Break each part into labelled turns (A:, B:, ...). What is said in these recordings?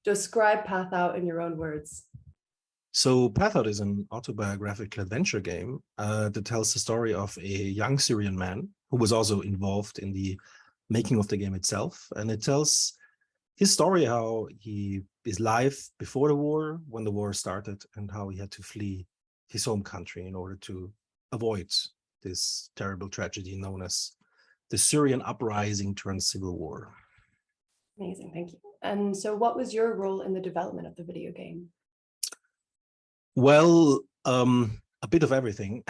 A: Describe Path Out in your own words.
B: So Path Out is an autobiographical adventure game that tells the story of a young Syrian man who was also involved in the making of the game itself. And it tells his story, how his life before the war, when the war started, and how he had to flee his home country in order to avoid this terrible tragedy known as the Syrian uprising turned civil war.
A: Amazing, thank you. And so what was your role in the development of the video game?
B: Well, a bit of everything.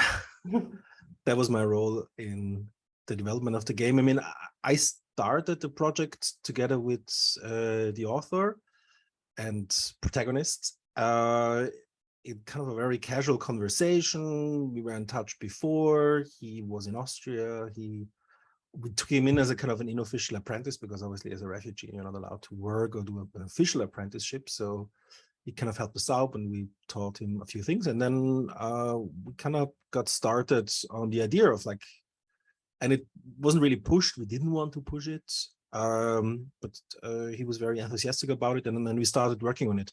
B: That was my role in the development of the game. I mean, I started the project together with the author and protagonist. In kind of a very casual conversation. We were in touch before. He was in Austria. We took him in as a kind of an unofficial apprentice, because obviously as a refugee, you're not allowed to work or do an official apprenticeship. So he kind of helped us out, and we taught him a few things. And then we kind of got started on the idea of like, and it wasn't really pushed. We didn't want to push it, but he was very enthusiastic about it. And then we started working on it.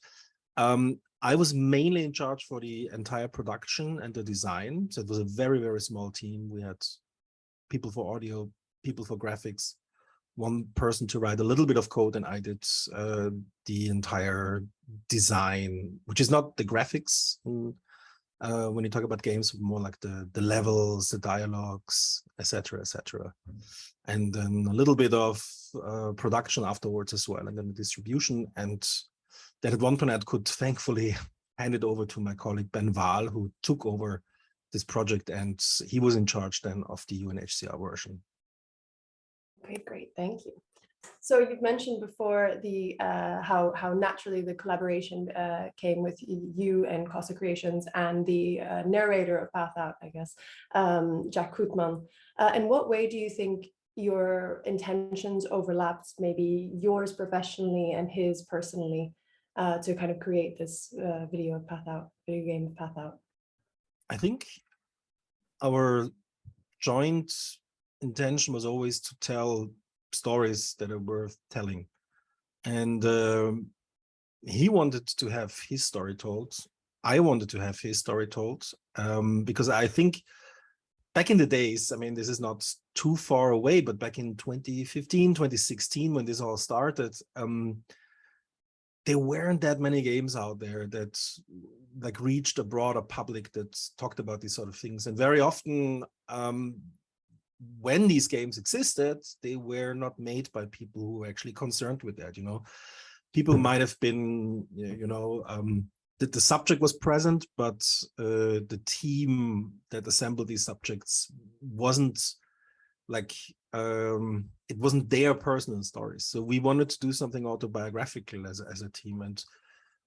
B: I was mainly in charge for the entire production and the design. So it was a very, very small team. We had people for audio, people for graphics, one person to write a little bit of code, and I did the entire design, which is not the graphics. When you talk about games, more like the levels, the dialogues, etc., etc. And then a little bit of production afterwards as well, and then the distribution. And that at one point I could thankfully hand it over to my colleague Ben Wahl, who took over this project, and he was in charge then of the UNHCR version.
A: Okay, great, thank you. So you've mentioned before the how naturally the collaboration came with you and Casa Creations and the narrator of Path Out, I guess, Jack Kootman. In what way do you think your intentions overlapped, maybe yours professionally and his personally, to kind of create this video game of Path Out?
B: I think our joint intention was always to tell stories that are worth telling. And he wanted to have his story told. I wanted to have his story told, because I think back in the days, I mean, this is not too far away, but back in 2015, 2016, when this all started, there weren't that many games out there that like reached a broader public that talked about these sort of things. And very often, when these games existed, they were not made by people who were actually concerned with that. People might have been, that the subject was present, but the team that assembled these subjects wasn't like, it wasn't their personal stories. So we wanted to do something autobiographical as a team. And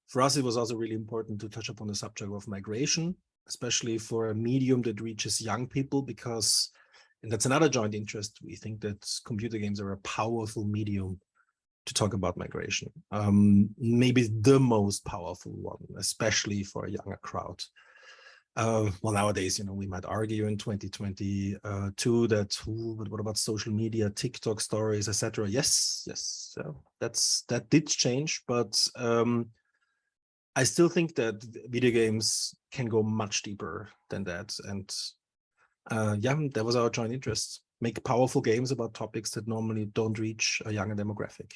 B: for us, it was also really important to touch upon the subject of migration, especially for a medium that reaches young people, because, and that's another joint interest, we think that computer games are a powerful medium to talk about migration. Maybe the most powerful one, especially for a younger crowd. Well, nowadays, we might argue in 2022 that, but what about social media, TikTok stories, etc.? Yes. So that did change, but I still think that video games can go much deeper than that. And yeah, that was our joint interest. Make powerful games about topics that normally don't reach a younger demographic.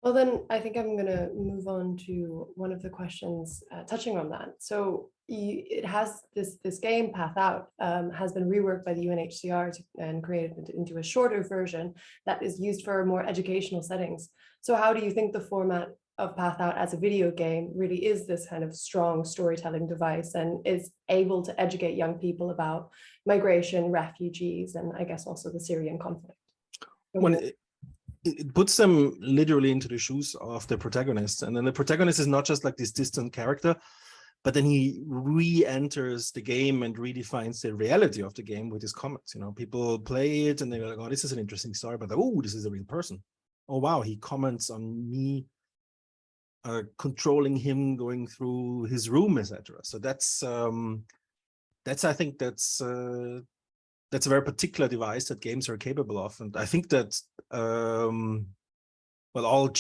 A: Well, then I think I'm going to move on to one of the questions touching on that. So it has this game, Path Out, has been reworked by the UNHCR and created into a shorter version that is used for more educational settings. So how do you think the format of Path Out as a video game really is this kind of strong storytelling device and is able to educate young people about migration, refugees, and I guess also the Syrian conflict?
B: It puts them literally into the shoes of the protagonist. And then the protagonist is not just like this distant character, but then he re-enters the game and redefines the reality of the game with his comments. People play it and they're like, oh, this is an interesting story, but oh, this is a real person. Oh, wow, he comments on me controlling him going through his room, etc. So I think that's a very particular device that games are capable of. And I think that well,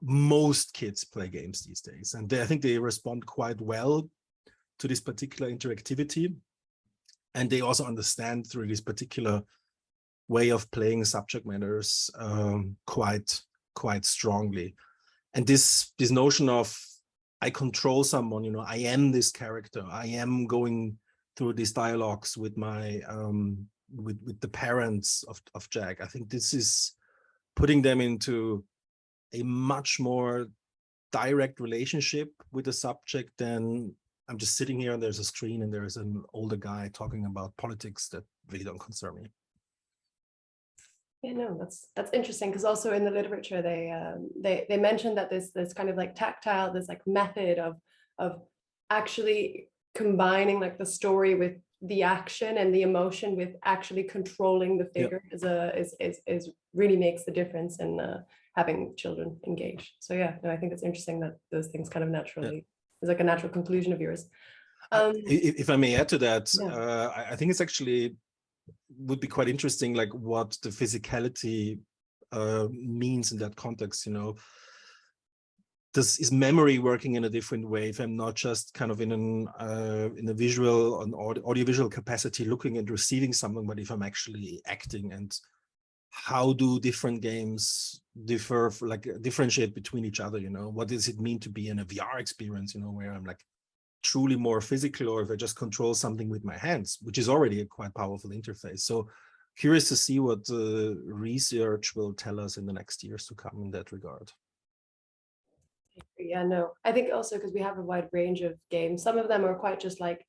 B: most kids play games these days, and I think they respond quite well to this particular interactivity, and they also understand through this particular way of playing subject matters quite strongly. And this notion of I control someone, you know, I am this character, I am going through these dialogues with my with the parents of Jack. I think this is putting them into a much more direct relationship with the subject than I'm just sitting here and there's a screen and there's an older guy talking about politics that really don't concern me.
A: Yeah, no, that's interesting, because also in the literature they mentioned that this kind of like tactile, this like method of actually combining like the story with the action and the emotion with actually controlling the figure is really makes the difference in having children engage. So yeah, no, I think it's interesting that those things kind of naturally is like a natural conclusion of yours.
B: If I may add to that,
A: Yeah.
B: I think it's actually would be quite interesting, like what the physicality means in that context. You know, is memory working in a different way if I'm not just kind of in a visual, an audiovisual capacity looking and receiving something, but if I'm actually acting? And how do different games differentiate between each other? You know, what does it mean to be in a VR experience, you know, where I'm like truly more physical, or if I just control something with my hands, which is already a quite powerful interface. So curious to see what the research will tell us in the next years to come in that regard.
A: Yeah, no, I think also because we have a wide range of games. Some of them are quite just like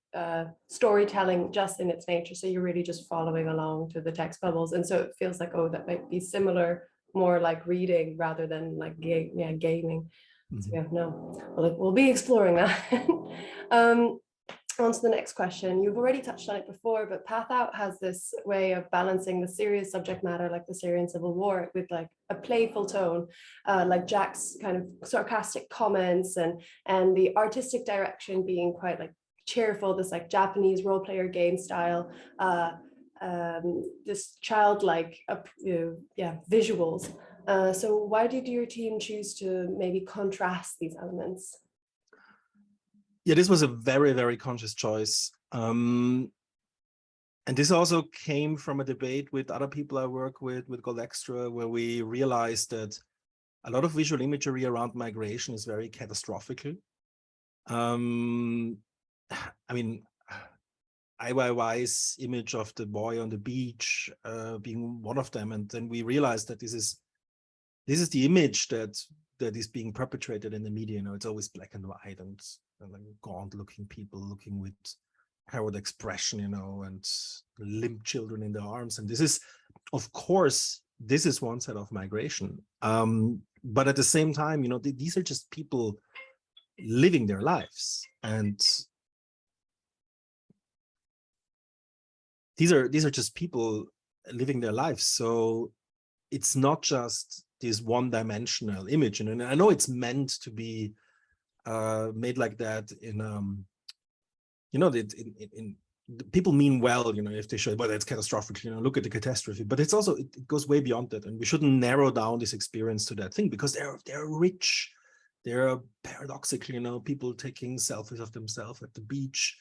A: storytelling just in its nature. So you're really just following along to the text bubbles. And so it feels like, oh, that might be similar, more like reading rather than like gaming. So yeah, no, we'll be exploring that. On to the next question. You've already touched on it before, but Path Out has this way of balancing the serious subject matter, like the Syrian civil war, with like a playful tone, like Jack's kind of sarcastic comments and the artistic direction being quite like cheerful, this like Japanese role player game style, this childlike visuals. So why did your team choose to maybe contrast these elements?
B: Yeah, this was a very, very conscious choice. And this also came from a debate with other people I work with Gold Extra, where we realized that a lot of visual imagery around migration is very catastrophic. I mean, IYY's image of the boy on the beach being one of them. And then we realized that this is the image that is being perpetrated in the media. You know, it's always black and white and like gaunt looking people looking with harrowed expression, you know, and limp children in their arms. And this is, of course, this is one side of migration. But at the same time, you know, these are just people living their lives. And these are just people living their lives. So it's not just this one-dimensional image. And I know it's meant to be made like that in you know, in people mean well, you know, if they show, well, that's catastrophic, you know, look at the catastrophe. But it's also, it goes way beyond that, and we shouldn't narrow down this experience to that thing, because they're rich, they're paradoxically, you know, people taking selfies of themselves at the beach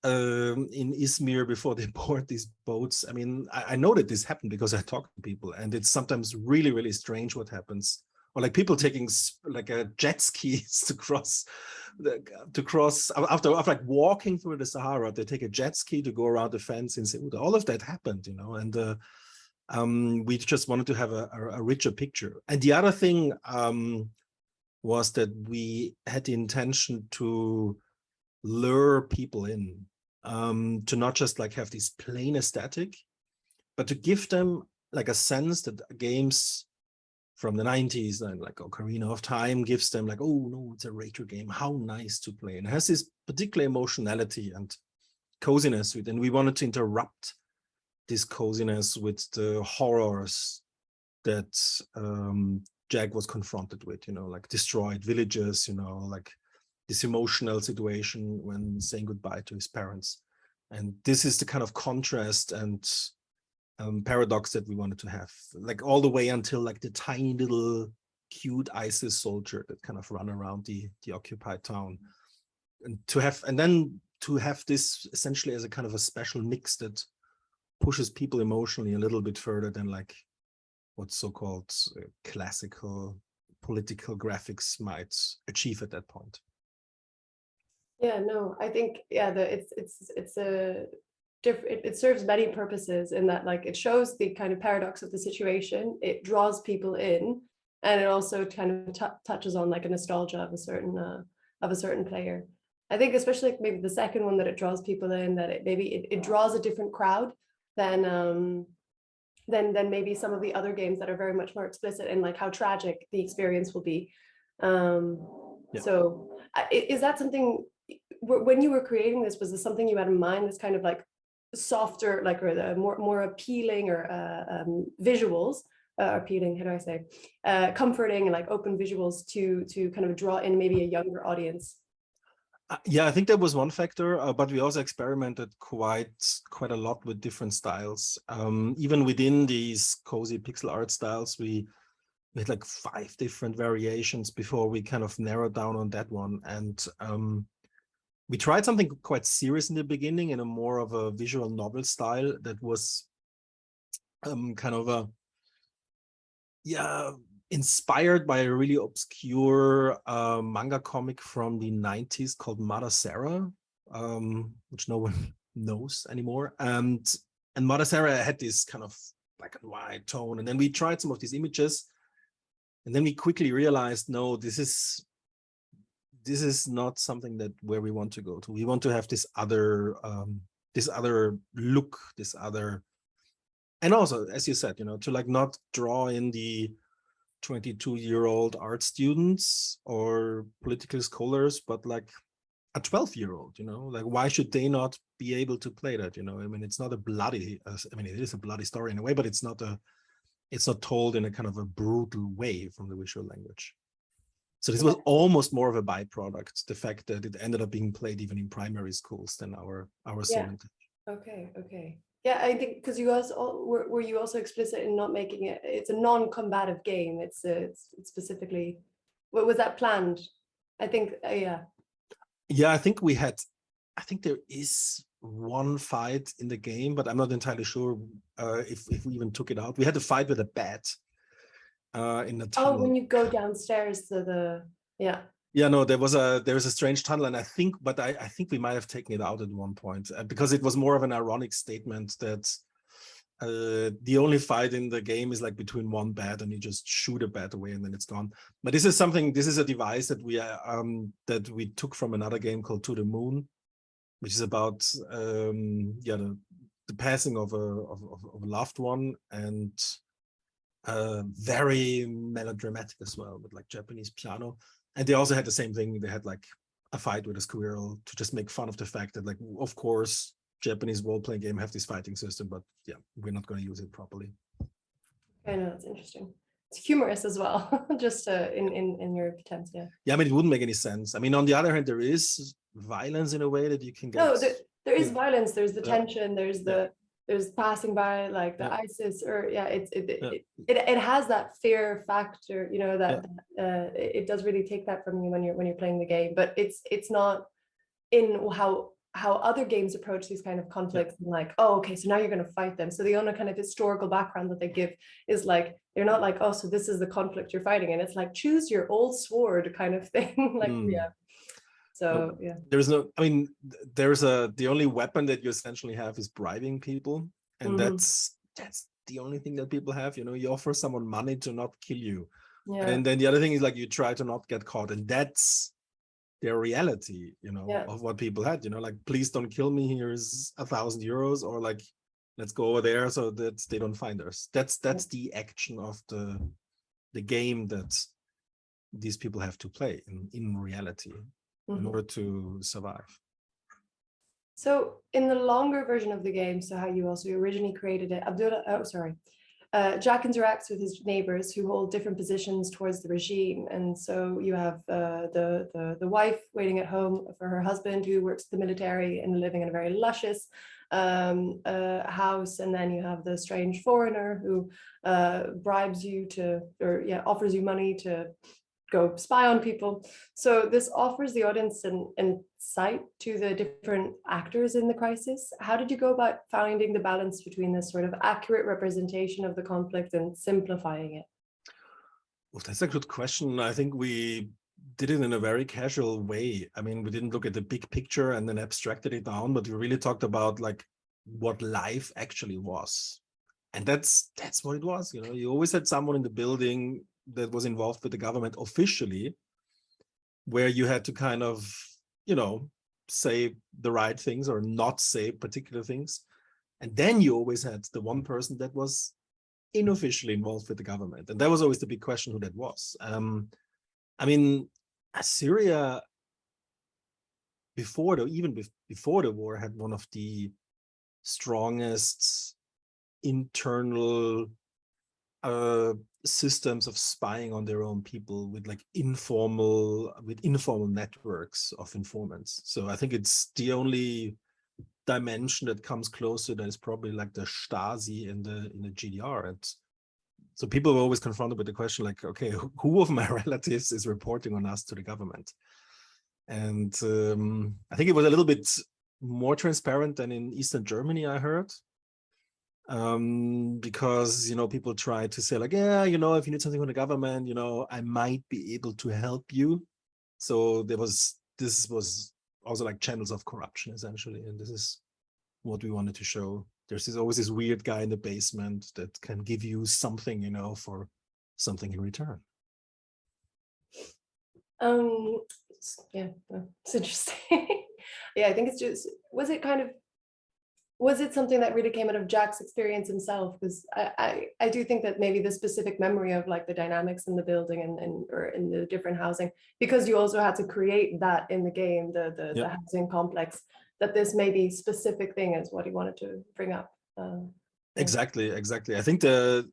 B: in Izmir before they board these boats. I mean, I know that this happened because I talk to people, and it's sometimes really, really strange what happens. Or like people taking like a jet skis to cross after like walking through the Sahara, they take a jet ski to go around the fence in Ceuta. All of that happened, you know, and we just wanted to have a richer picture. And the other thing was that we had the intention to lure people in, to not just like have this plain aesthetic, but to give them like a sense that games from the 90s and like Ocarina of Time gives them like, oh no, it's a retro game, how nice to play. And it has this particular emotionality and coziness with it. And we wanted to interrupt this coziness with the horrors that Jack was confronted with, you know, like destroyed villages, you know, like this emotional situation when saying goodbye to his parents. And this is the kind of contrast and paradox that we wanted to have, like all the way until like the tiny little cute ISIS soldier that kind of run around the occupied town, and then to have this essentially as a kind of a special mix that pushes people emotionally a little bit further than like what so-called classical political graphics might achieve at that point.
A: Yeah, no, I think, yeah, it's a different, it serves many purposes in that, like, it shows the kind of paradox of the situation, it draws people in, and it also kind of touches on like a nostalgia of a certain player. I think especially like maybe the second one, that it draws people in, that it draws a different crowd than maybe some of the other games that are very much more explicit in like how tragic the experience will be. So is that something, when you were creating this, was this something you had in mind, this kind of like softer, like, or the more appealing, or visuals, appealing, how do I say, comforting and like open visuals to kind of draw in maybe a younger audience?
B: Yeah, I think that was one factor, but we also experimented quite a lot with different styles. Even within these cozy pixel art styles, we had like 5 different variations before we kind of narrowed down on that one. And we tried something quite serious in the beginning in a more of a visual novel style that was kind of inspired by a really obscure manga comic from the 90s called Mother Sarah, which no one knows anymore. And Mother Sarah had this kind of black and white tone. And then we tried some of these images, and then we quickly realized, no, this is not something where we want to go to. We want to have this other look, this other, and also, as you said, to like not draw in the 22-year-old art students or political scholars, but like a 12-year-old, like why should they not be able to play that? I mean, it's not a bloody, I mean, it is a bloody story in a way, but it's not told in a kind of a brutal way from the visual language. So this was almost more of a byproduct, the fact that it ended up being played even in primary schools than our solent.
A: Okay. Yeah, I think because you also were you also explicit in not making it, it's a non-combative game. It's specifically, what was that planned? I think, yeah.
B: Yeah, I think there is one fight in the game, but I'm not entirely sure if we even took it out. We had a fight with a bat in the tunnel.
A: Oh, when you go downstairs to the, yeah.
B: Yeah, no, there was a strange tunnel, and I think we might have taken it out at one point because it was more of an ironic statement that the only fight in the game is like between one bat, and you just shoot a bat away and then it's gone. But this is a device that we took from another game called To the Moon, which is about the passing of a loved one, and very melodramatic as well, with like Japanese piano. And they also had the same thing. They had like a fight with a squirrel to just make fun of the fact that, like, of course, Japanese role-playing game have this fighting system, but yeah, we're not going to use it properly.
A: I know, it's interesting. It's humorous as well, just in your attempts, yeah.
B: Yeah, I mean, it wouldn't make any sense. I mean, on the other hand, there is violence in a way that you can get.
A: No, there is violence. There's the tension. There's there's passing by, like the ISIS, or it has that fear factor, that it does really take that from you when you're playing the game. But it's not in how other games approach these kind of conflicts, and like, oh, okay, so now you're going to fight them. So the only kind of historical background that they give is like, they're not like, oh, so this is the conflict you're fighting, and it's like, choose your old sword kind of thing. Like, So yeah,
B: the only weapon that you essentially have is bribing people, and that's the only thing that people have. You offer someone money to not kill you, and then the other thing is like you try to not get caught, and that's their reality, of what people had. Like, please don't kill me. Here's 1,000 euros, or like, let's go over there so that they don't find us. That's the action of the game that these people have to play in reality. In order to survive.
A: So in the longer version of the game, so how you also originally created it, Jack interacts with his neighbors who hold different positions towards the regime. And so you have the wife waiting at home for her husband who works in the military and living in a very luscious house. And then you have the strange foreigner who bribes you to, or yeah, offers you money to go spy on people. So this offers the audience an insight to the different actors in the crisis. How did you go about finding the balance between this sort of accurate representation of the conflict and simplifying it?
B: Well, that's a good question. I think we did it in a very casual way. I mean, we didn't look at the big picture and then abstracted it down, but we really talked about like what life actually was. And that's what it was. You know, you always had someone in the building that was involved with the government officially, where you had to kind of, you know, say the right things or not say particular things. And then you always had the one person that was unofficially involved with the government. And that was always the big question who that was. I mean, Syria, before the war, had one of the strongest internal systems of spying on their own people with like informal networks of informants. So I think it's the only dimension that comes closer that is probably like the Stasi in the GDR. And so people were always confronted with the question like, okay, who of my relatives is reporting on us to the government? And I think it was a little bit more transparent than in Eastern Germany, I heard. Because, you know, people try to say like, yeah, you know, if you need something from the government, you know, I might be able to help you. So this was also like channels of corruption, essentially. And this is what we wanted to show. There's always this weird guy in the basement that can give you something, you know, for something in return.
A: Yeah, it's interesting. Yeah, I think it's just, was it something that really came out of Jack's experience himself? Because I do think that maybe the specific memory of like the dynamics in the building and or in the different housing, because you also had to create that in the game, the housing complex, that this maybe specific thing is what he wanted to bring up.
B: Exactly. I think the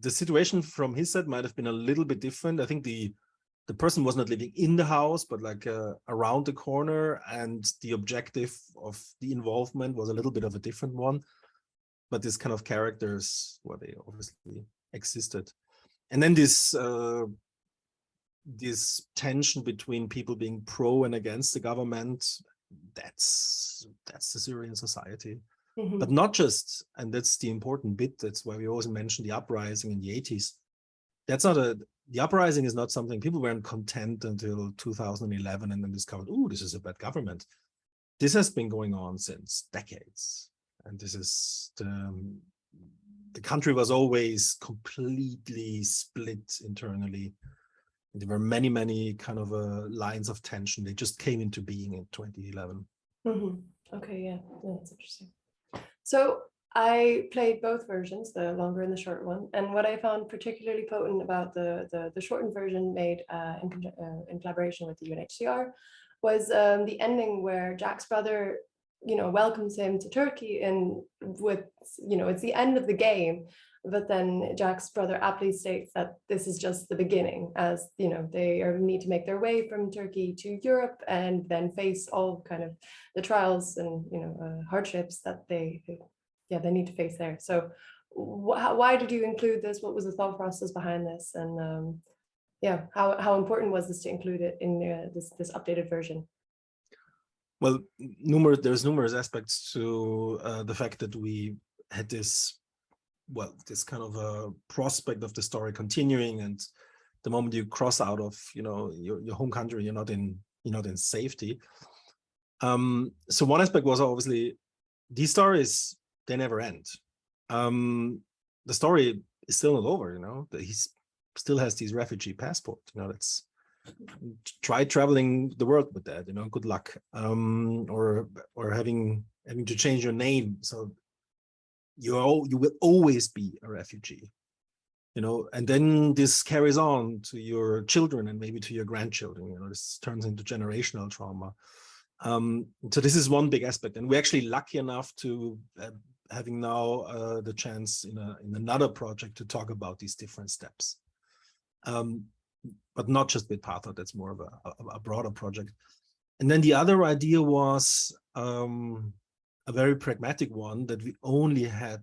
B: situation from his side might have been a little bit different. I think the person was not living in the house, but like around the corner, and the objective of the involvement was a little bit of a different one. But these kind of characters, well, they obviously existed. And then this tension between people being pro and against the government, that's the Syrian society. Mm-hmm. But not just, and that's the important bit, that's why we always mention the uprising in the 80s. The uprising is not something people weren't content until 2011 and then discovered, oh, this is a bad government. This has been going on since decades. And this is the country was always completely split internally. There were many kind of lines of tension. They just came into being in 2011.
A: Mm-hmm. Okay, yeah, that's interesting. So I played both versions, the longer and the short one. And what I found particularly potent about the shortened version made in collaboration with the UNHCR was the ending where Jack's brother, you know, welcomes him to Turkey, and with, you know, it's the end of the game. But then Jack's brother aptly states that this is just the beginning, as, you know, they need to make their way from Turkey to Europe and then face all kind of the trials and, you know, hardships that they need to face there. So why did you include this? What was the thought process behind this? And how important was this to include it in this updated version?
B: Well, there's numerous aspects to the fact that we had this kind of a prospect of the story continuing, and the moment you cross out of, you know, your home country, you're not in safety. So one aspect was obviously these stories, they never end. The story is still not over, you know. He still has these refugee passport, you know. Let's try traveling the world with that, you know. Good luck. Or having to change your name, so you will always be a refugee, you know. And then this carries on to your children and maybe to your grandchildren, you know. This turns into generational trauma. So this is one big aspect, and we're actually lucky enough to having now the chance in another project to talk about these different steps. But not just with Patha, that's more of a broader project. And then the other idea was a very pragmatic one, that we only had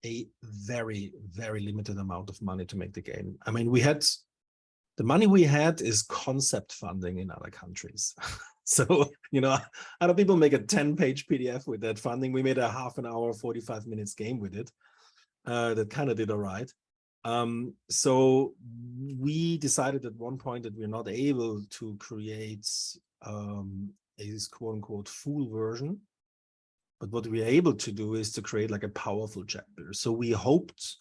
B: a very, very limited amount of money to make the game. I mean, the money we had is concept funding in other countries. So, other people make a 10-page PDF with that funding. We made a half an hour, 45 minutes game with it. That kind of did all right. So we decided at one point that we're not able to create a quote unquote full version. But what we're able to do is to create like a powerful chapter. So we hoped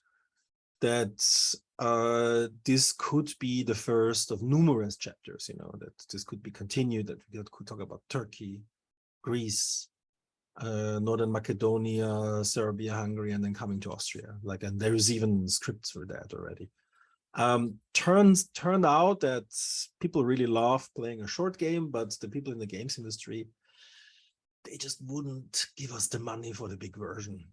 B: that this could be the first of numerous chapters, that this could be continued, that we could talk about Turkey, Greece, Northern Macedonia, Serbia, Hungary, and then coming to Austria. And there's even scripts for that already. Turned out that people really love playing a short game, but the people in the games industry, they just wouldn't give us the money for the big version.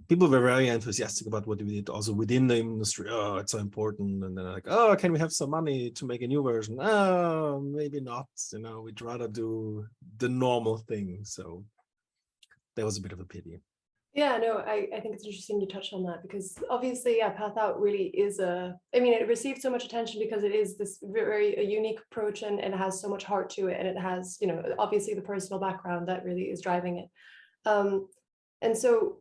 B: People were very enthusiastic about what we did also within the industry. Oh, it's so important. And then like, oh, can we have some money to make a new version? Oh, maybe not. We'd rather do the normal thing. So that was a bit of a pity.
A: Yeah, no, I think it's interesting you touched on that, because obviously, yeah, Path Out really is it received so much attention because it is this very unique approach, and it has so much heart to it, and it has, obviously the personal background that really is driving it. And so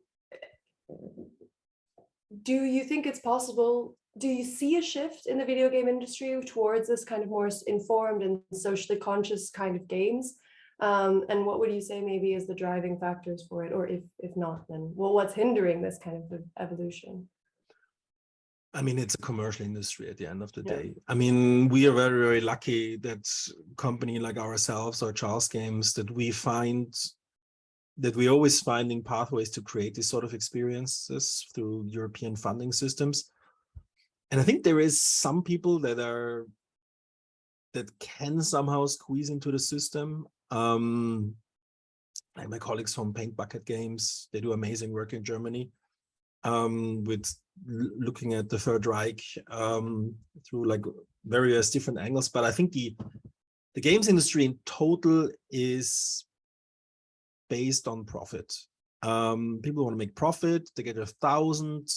A: do you think it's possible, do you see a shift in the video game industry towards this kind of more informed and socially conscious kind of games? And what would you say maybe is the driving factors for it? Or if not, then what's hindering this kind of evolution?
B: I mean, it's a commercial industry at the end of the day. I mean, we are very, very lucky that company like ourselves or Charles Games, that we always finding pathways to create these sort of experiences through European funding systems. And I think there is some people that can somehow squeeze into the system. Like my colleagues from Paint Bucket Games, they do amazing work in Germany with looking at the Third Reich through like various different angles. But I think the games industry in total is based on profit. People want to make profit. They get 1,000,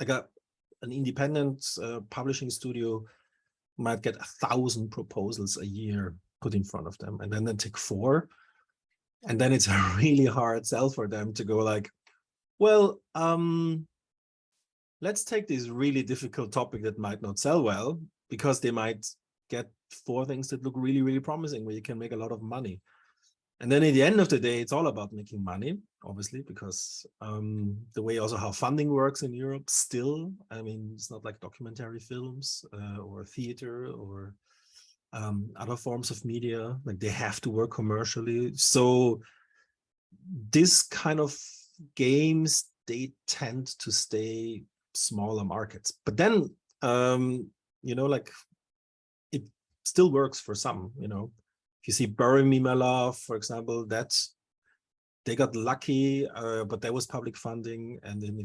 B: like an independent publishing studio might get 1,000 proposals a year put in front of them, and then they take 4, and then it's a really hard sell for them to go like, well, let's take this really difficult topic that might not sell well, because they might get 4 things that look really, really promising, where you can make a lot of money. And then at the end of the day, it's all about making money, obviously, because the way also how funding works in Europe still, I mean, it's not like documentary films or theater or other forms of media, like they have to work commercially. So this kind of games, they tend to stay smaller markets. But then, like it still works for some, If you see Bury Me My Love, for example, they got lucky, but there was public funding. And then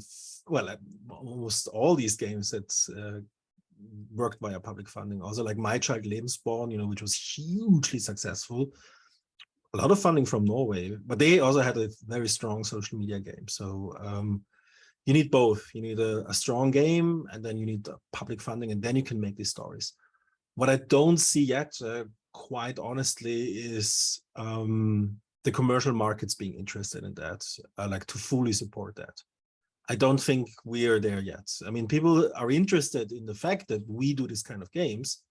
B: almost all these games that worked via public funding. Also like My Child Lebensborn, which was hugely successful. A lot of funding from Norway, but they also had a very strong social media game. So you need both. You need a strong game, and then you need public funding, and then you can make these stories. What I don't see yet, quite honestly, is the commercial markets being interested in that, like to fully support that. I don't think we are there yet. I mean, people are interested in the fact that we do this kind of games,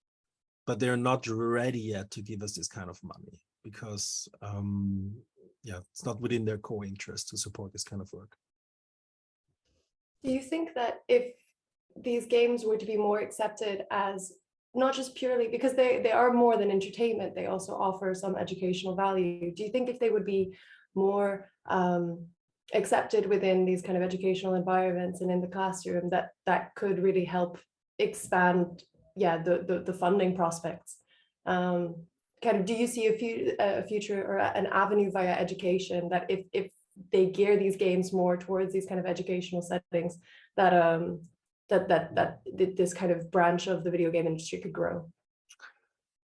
B: but they're not ready yet to give us this kind of money, because it's not within their core interest to support this kind of work.
A: Do you think that if these games were to be more accepted as not just purely, because they are more than entertainment, they also offer some educational value, do you think if they would be more accepted within these kind of educational environments and in the classroom, that could really help expand the funding prospects? Do you see a future or an avenue via education that if they gear these games more towards these kind of educational settings, that this kind of branch of the video game industry could grow?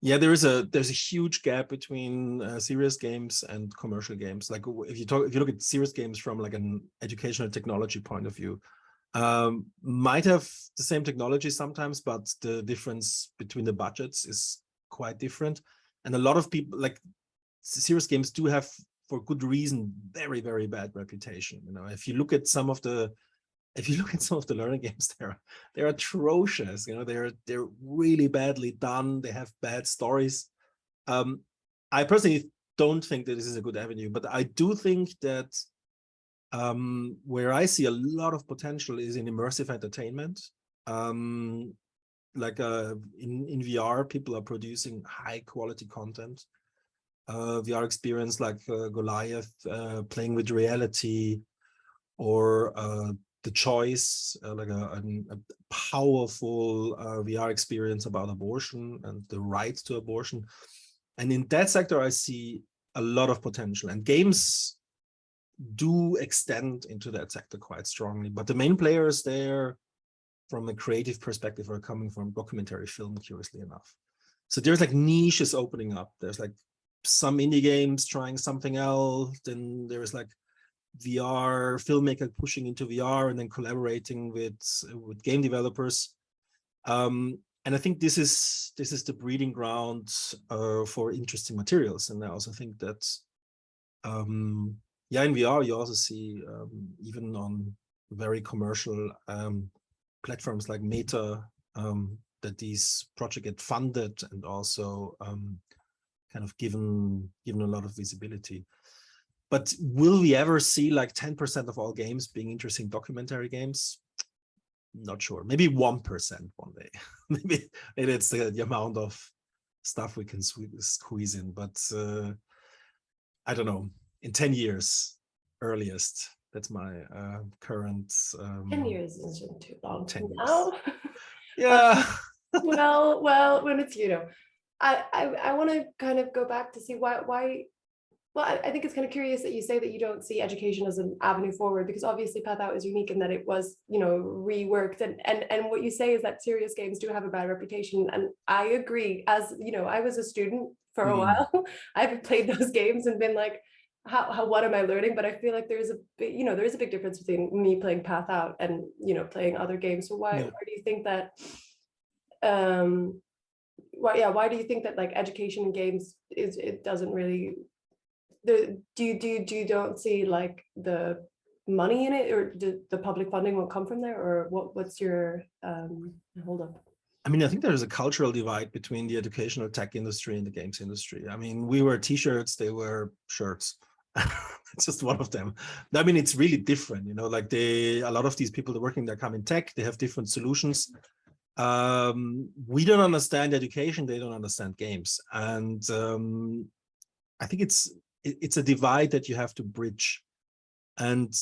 B: Yeah, there's a huge gap between serious games and commercial games. Like if you look at serious games from like an educational technology point of view, might have the same technology sometimes, but the difference between the budgets is quite different. And a lot of people, like, serious games do have, for good reason, very, very bad reputation. You know, if you look at some of the learning games, they're atrocious. You know, they're really badly done. They have bad stories. I personally don't think that this is a good avenue, but I do think that where I see a lot of potential is in immersive entertainment. Like in VR, people are producing high quality content. VR experience like Goliath, playing with reality, or The Choice, like a powerful VR experience about abortion and the right to abortion. And in that sector, I see a lot of potential, and games do extend into that sector quite strongly. But the main players there, from a creative perspective, are coming from documentary film, curiously enough. So there's like niches opening up. There's like some indie games trying something else. Then there's like VR filmmaker pushing into VR and then collaborating with game developers. And I think this is the breeding ground for interesting materials. And I also think that yeah, in VR you also see even on very commercial platforms like Meta, that these projects get funded and also kind of given a lot of visibility. But will we ever see like 10% of all games being interesting documentary games? Not sure. Maybe 1% one day. Maybe it's the amount of stuff we can squeeze in. But I don't know. In 10 years, earliest. That's my current.
A: 10 years isn't too long.
B: 10 years.
A: Now.
B: Yeah.
A: well, when it's, I want to kind of go back to see why. Well, I think it's kind of curious that you say that you don't see education as an avenue forward, because obviously Path Out is unique in that it was, reworked, and what you say is that serious games do have a bad reputation, and I agree. As I was a student for a while. I've played those games and been like, how what am I learning? But I feel like there is a big difference between me playing Path Out and playing other games. So why do you think that? Why do you think that like education in games it doesn't really? Do you don't see like the money in it, or the public funding won't come from there, or what's your hold up?
B: I mean, I think there's a cultural divide between the educational tech industry and the games industry. I mean, we wear t-shirts, they wear shirts. It's just one of them. I mean, it's really different, like a lot of these people that are working there come in tech, they have different solutions. We don't understand education, they don't understand games. And I think it's a divide that you have to bridge. And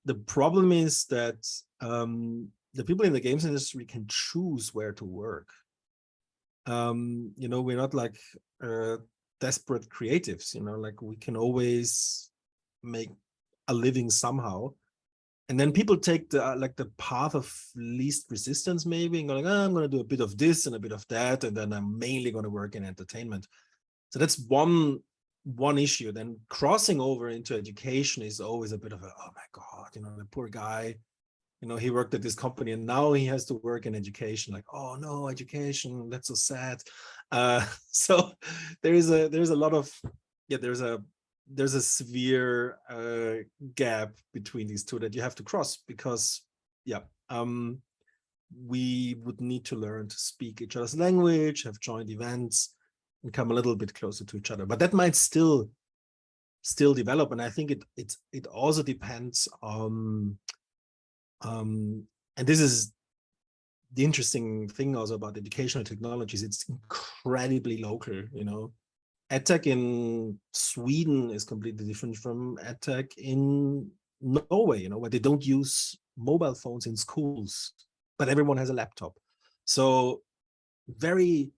B: the problem is that the people in the games industry can choose where to work. We're not like desperate creatives, like we can always make a living somehow. And then people take the path of least resistance, maybe, and going, I'm going to do a bit of this and a bit of that, and then I'm mainly going to work in entertainment. So that's one issue. Then crossing over into education is always a bit of oh my God, the poor guy, he worked at this company and now he has to work in education. Like, oh no, education, that's so sad. So there's a lot of, there's a severe gap between these two that you have to cross, because we would need to learn to speak each other's language, have joint events, and come a little bit closer to each other. But that might still develop, and I think it also depends on and this is the interesting thing also about educational technologies. It's incredibly local. EdTech in Sweden is completely different from EdTech in Norway, where they don't use mobile phones in schools, but everyone has a laptop. So very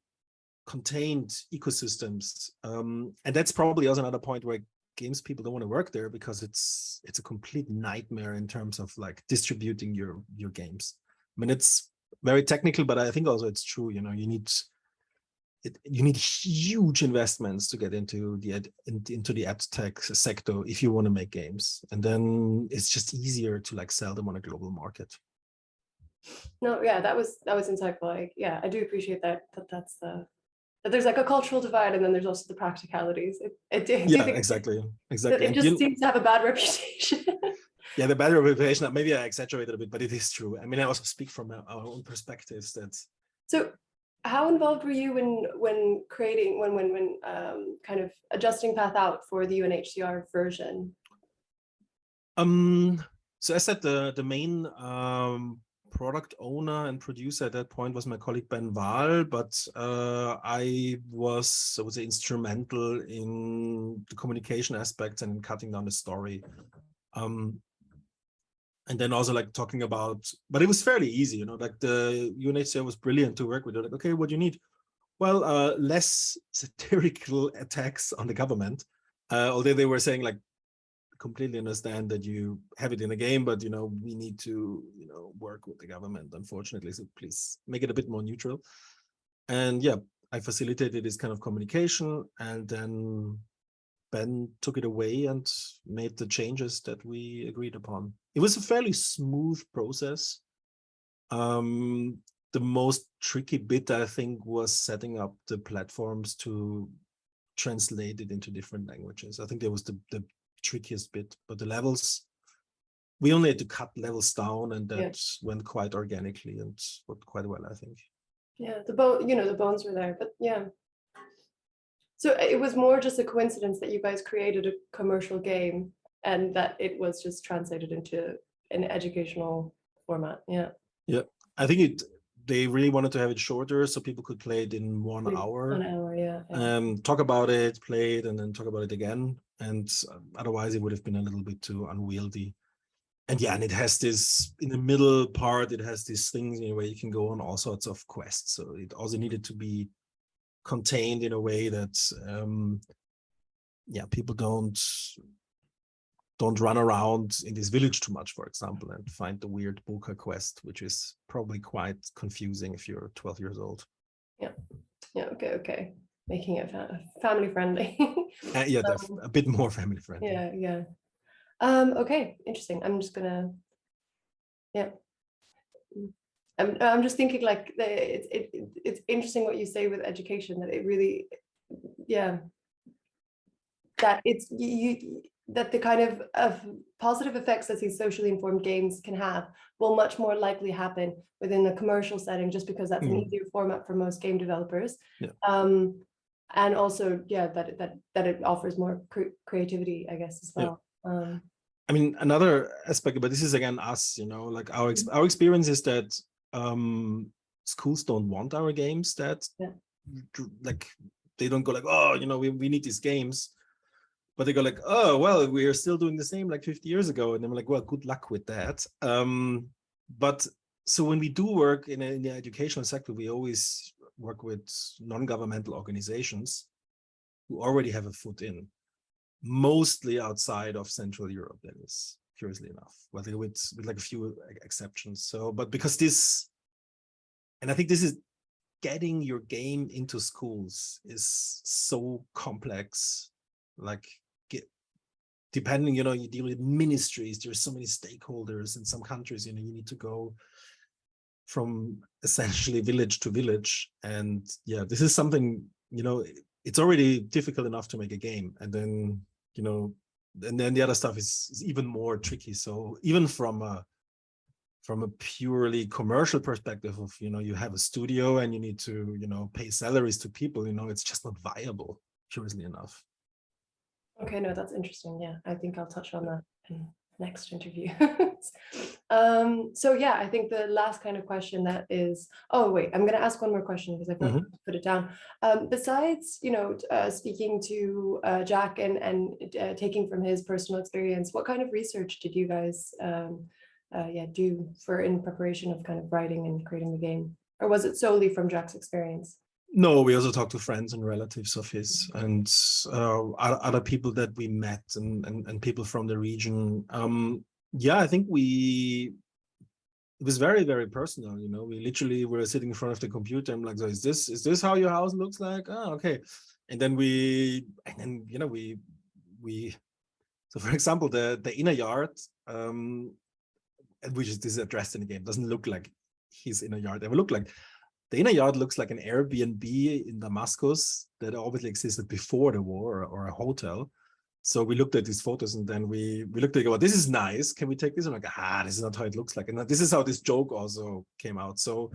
B: contained ecosystems. And that's probably also another point where games people don't want to work there because it's a complete nightmare in terms of like distributing your games. I mean, it's very technical, but I think also it's true. You know, you need huge investments to get into the ed tech sector if you want to make games, and then it's just easier to like sell them on a global market.
A: No, yeah, that was insightful. Like, yeah, I do appreciate that that there's like a cultural divide, and then there's also the practicalities.
B: Yeah, exactly.
A: It just seems to have a bad reputation.
B: Yeah, the bad reputation, maybe I exaggerated a bit, but it is true. I mean, I also speak from our own perspectives. That's
A: so. How involved were you when creating kind of adjusting Path Out for the UNHCR version?
B: So I said the main product owner and producer at that point was my colleague Ben Wahl, but I would say, instrumental in the communication aspects and in cutting down the story. And then also like talking about, but it was fairly easy, you know, like the UNHCR was brilliant to work with. They're like, okay, what do you need? Well, less satirical attacks on the government. Although they were saying like, completely understand that you have it in a game, but, you know, we need to, you know, work with the government, unfortunately. So please make it a bit more neutral. And yeah, I facilitated this kind of communication, and then Ben took it away and made the changes that we agreed upon. It was a fairly smooth process. The most tricky bit, I think, was setting up the platforms to translate it into different languages. I think that was the trickiest bit, but the levels, we only had to cut levels down, and that went quite organically and worked quite well, I think.
A: Yeah, the bones were there, but yeah. So it was more just a coincidence that you guys created a commercial game and that it was just translated into an educational format. Yeah.
B: Yeah, I think they really wanted to have it shorter so people could play it in 1 hour.
A: 1 hour, yeah.
B: Talk about it, play it, and then talk about it again. And otherwise, it would have been a little bit too unwieldy. And yeah, and it has this, in the middle part, it has these things, you know, where you can go on all sorts of quests. So it also needed to be contained in a way that, yeah, people don't run around in this village too much, for example, and find the weird Boka quest, which is probably quite confusing if you're 12 years old.
A: Yeah. Okay. Making it family friendly.
B: Yeah, a bit more family friendly.
A: Yeah. Okay, interesting. I'm just gonna, yeah. I'm just thinking like it's interesting what you say with education, that it really, yeah, that it's that the kind of positive effects that these socially informed games can have will much more likely happen within the commercial setting, just because that's an easier format for most game developers.
B: Yeah.
A: And also, yeah, that it offers more creativity, I guess, as well.
B: Yeah. I mean, another aspect, but this is again us, you know, like our experience is that schools don't want our games, that like they don't go like, oh, you know, we need these games, but they go like, oh, well, we are still doing the same like 50 years ago. And I'm like, well, good luck with that. But so when we do work in the educational sector, we always work with non-governmental organizations who already have a foot in, mostly outside of Central Europe, that is, curiously enough, with like a few exceptions. So, but because this, and I think this is, getting your game into schools is so complex, like depending, you know, you deal with ministries, there's so many stakeholders in some countries, you know, you need to go from essentially village to village. And yeah, this is something, you know, it's already difficult enough to make a game, and then, you know, and then the other stuff is even more tricky. So even from a purely commercial perspective of, you know, you have a studio and you need to, you know, pay salaries to people, you know, it's just not viable, curiously enough.
A: Okay, no, that's interesting. Yeah, I think I'll touch on that in next interview. So yeah, I think the last kind of question that is, oh wait, I'm going to ask one more question because I forgot to put it down. Besides, you know, speaking to Jack and taking from his personal experience, what kind of research did you guys do in preparation of kind of writing and creating the game? Or was it solely from Jack's experience?
B: No, we also talked to friends and relatives of his, and other people that we met, and people from the region. Yeah, I think it was very, very personal. You know, we literally were sitting in front of the computer. I'm like, so is this how your house looks like? Oh, okay. And then we so for example, the inner yard, which is addressed in the game, doesn't look like his inner yard ever looked like. The inner yard looks like an Airbnb in Damascus that obviously existed before the war, or a hotel. So we looked at these photos, and then we looked at it, well, this is nice. Can we take this? I'm like, this is not how it looks like. And this is how this joke also came out. So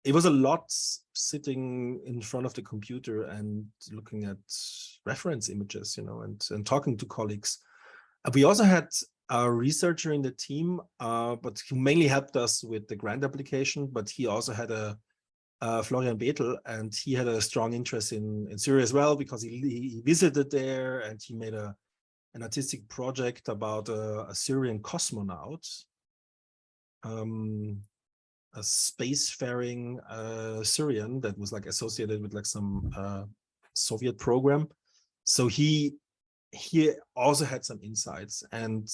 B: it was a lot sitting in front of the computer and looking at reference images, and talking to colleagues. We also had a researcher in the team, but he mainly helped us with the grant application, but he also had Florian Bethel, and he had a strong interest in Syria as well, because he visited there, and he made an artistic project about a Syrian cosmonaut, a spacefaring Syrian that was like associated with like some Soviet program. So he also had some insights, and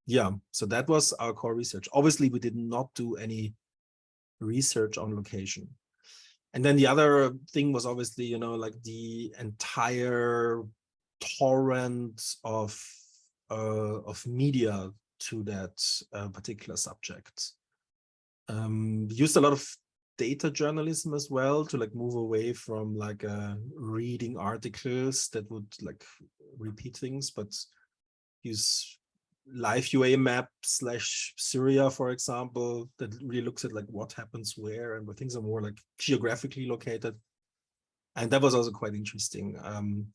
B: yeah, so that was our core research. Obviously, we did not do any research on location. And then the other thing was obviously, like the entire torrent of media to that particular subject. We used a lot of data journalism as well to like move away from like reading articles that would like repeat things, but use live UA map / Syria, for example, that really looks at like what happens where and where things are more like geographically located. And that was also quite interesting. And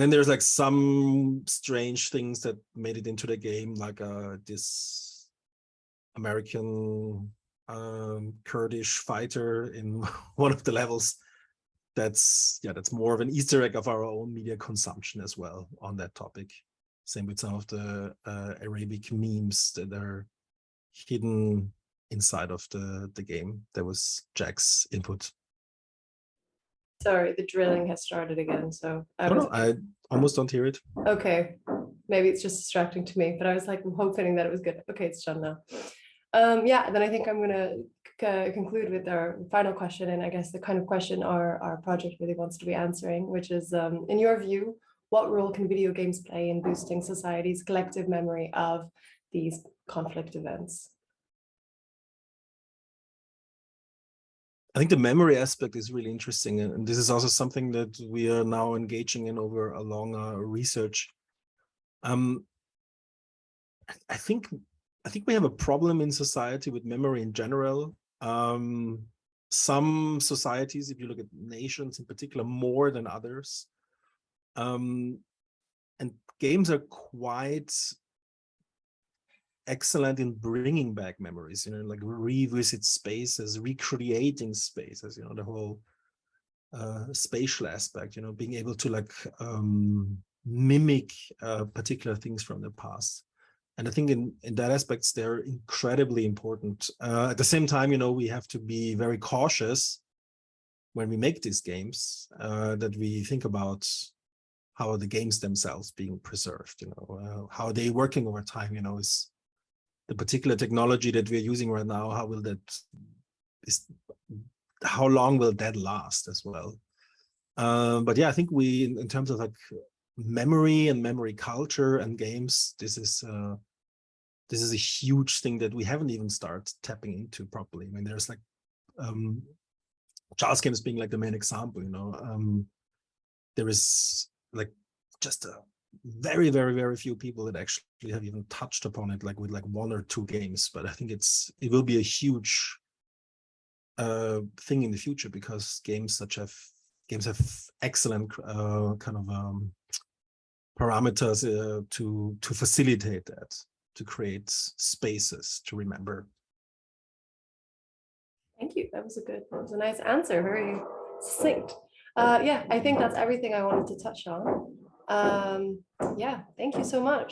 B: then there's like some strange things that made it into the game, like this American Kurdish fighter in one of the levels. That's more of an Easter egg of our own media consumption as well on that topic. Same with some of the Arabic memes that are hidden inside of the game. That was Jack's input.
A: Sorry, the drilling has started again. So
B: I almost don't hear it.
A: Okay, maybe it's just distracting to me, but I was like hoping that it was good. Okay, it's done now. Yeah, then I think I'm gonna conclude with our final question, and I guess the kind of question our project really wants to be answering, which is, in your view, what role can video games play in boosting society's collective memory of these conflict events?
B: I think the memory aspect is really interesting, and this is also something that we are now engaging in over a long research. I think we have a problem in society with memory in general. Some societies, if you look at nations in particular, more than others. And games are quite excellent in bringing back memories, like revisit spaces, recreating spaces, the whole spatial aspect, being able to like mimic particular things from the past. And I think in that aspects, they're incredibly important. At the same time, we have to be very cautious when we make these games, that we think about how are the games themselves being preserved, how are they working over time, is the particular technology that we're using right now, how long will that last as well? But yeah, I think in terms of like memory and memory culture and games, this is a huge thing that we haven't even started tapping into properly. I mean, there's like Charles games being like the main example, there is like just a very, very, very few people that actually have even touched upon it, like with like 1 or 2 games. But I think it will be a huge thing in the future, because games have excellent kind of parameters to facilitate that, to create spaces to remember.
A: Thank you. That was a nice answer. Very succinct. Yeah, I think that's everything I wanted to touch on. Yeah, thank you so much.